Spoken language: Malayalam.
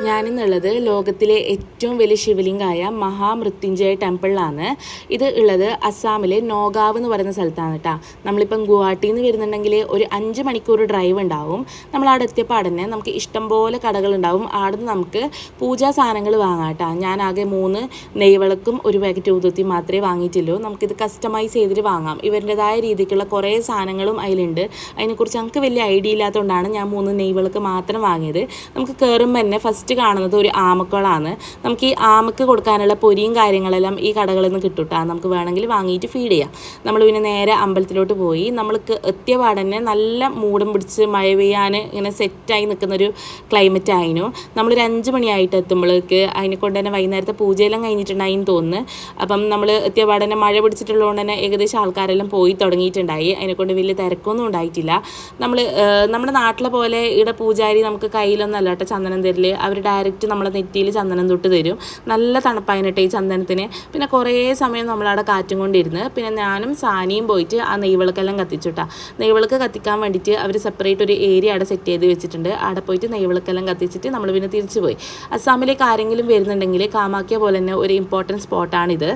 ഞാനിന്നുള്ളത് ലോകത്തിലെ ഏറ്റവും വലിയ ശിവലിംഗമായ മഹാമൃത്യുഞ്ജയ ടെമ്പിളിലാണ്. ഇത് ഉള്ളത് അസ്സാമിലെ നോഗാവ് എന്ന് പറയുന്ന സ്ഥലത്താണ് കേട്ടോ. നമ്മളിപ്പം ഗുവാഹട്ടിയിൽ നിന്ന് വരുന്നുണ്ടെങ്കിൽ ഒരു 5 മണിക്കൂർ ഡ്രൈവ് ഉണ്ടാവും. നമ്മൾ അവിടെ എത്തിയപ്പോൾ തന്നെ നമുക്ക് ഇഷ്ടംപോലെ കടകളുണ്ടാവും. അവിടെ നിന്ന് നമുക്ക് പൂജാ സാധനങ്ങൾ വാങ്ങാം കേട്ടോ. ഞാൻ ആകെ 3 നെയ്വിളക്കും ഒരു പാക്കറ്റ് ഊതുത്തി മാത്രമേ വാങ്ങിയിട്ടുള്ളൂ. നമുക്കിത് കസ്റ്റമൈസ് ചെയ്തിട്ട് വാങ്ങാം. ഇവരുടേതായ രീതിക്കുള്ള കുറേ സാധനങ്ങളും അതിലുണ്ട്. അതിനെക്കുറിച്ച് നമുക്ക് വലിയ ഐഡിയ ഇല്ലാത്തതുകൊണ്ടാണ് ഞാൻ 3 നെയ്വിളക്ക് മാത്രം വാങ്ങിയത്. നമുക്ക് കയറുമ്പോൾ തന്നെ ഫസ്റ്റ് കാണുന്നത് ഒരു ആമക്കുളമാണ്. നമുക്ക് ഈ ആമക്ക് കൊടുക്കാനുള്ള പൊരിയും കാര്യങ്ങളെല്ലാം ഈ കടകളിൽ നിന്ന് കിട്ടും. നമുക്ക് വേണമെങ്കിൽ വാങ്ങിയിട്ട് ഫീഡ് ചെയ്യാം. നമ്മൾ പിന്നെ നേരെ അമ്പലത്തിലോട്ട് പോയി. നമ്മൾക്ക് എത്തിയ പാടന്നെ നല്ല മൂടും പിടിച്ച് മഴ പെയ്യാൻ ഇങ്ങനെ സെറ്റായി നിൽക്കുന്നൊരു ക്ലൈമറ്റ് ആയിരുന്നു. നമ്മളൊരു 5 മണിയായിട്ട് എത്തുമ്പോഴേക്ക് അതിനെ കൊണ്ട് തന്നെ വൈകുന്നേരത്തെ പൂജയെല്ലാം കഴിഞ്ഞിട്ടുണ്ടായിന്ന് തോന്നുന്നു. അപ്പം നമ്മൾ എത്തിയ പാടന്നെ മഴ പിടിച്ചിട്ടുള്ളതുകൊണ്ട് തന്നെ ഏകദേശം ആൾക്കാരെല്ലാം പോയി തുടങ്ങിയിട്ടുണ്ടായി. അതിനെക്കൊണ്ട് വലിയ തിരക്കൊന്നും ഉണ്ടായിട്ടില്ല. നമ്മുടെ നാട്ടിലെ പോലെ ഇവിടെ പൂജാരി നമുക്ക് കയ്യിലൊന്നും അല്ല കേട്ടോ ചന്ദനം തരൽ. അവർ ഡയറക്റ്റ് നമ്മളെ നെറ്റിയിൽ ചന്ദനം തൊട്ട് തരും. നല്ല തണുപ്പായിട്ടോ ഈ ചന്ദനത്തിന്. പിന്നെ കുറേ സമയം നമ്മളവിടെ കാറ്റും കൊണ്ടിരുന്ന് പിന്നെ ഞാനും സാനിയും പോയിട്ട് ആ നെയ്വിളക്കെല്ലാം കത്തിച്ചുട്ടാ. നെയ്വിളക്ക് കത്തിക്കാൻ വേണ്ടിയിട്ട് അവർ സെപ്പറേറ്റ് ഒരു ഏരിയ അവിടെ സെറ്റ് ചെയ്ത് വെച്ചിട്ടുണ്ട്. അവിടെ പോയിട്ട് നെയ്വിളക്കെല്ലാം കത്തിച്ചിട്ട് നമ്മൾ പിന്നെ തിരിച്ചു പോയി. അസ്സാമിലേക്ക് ആരെങ്കിലും വരുന്നുണ്ടെങ്കിൽ കാമാക്കിയ പോലെ തന്നെ ഒരു ഇമ്പോർട്ടൻറ്റ് സ്പോട്ടാണിത്.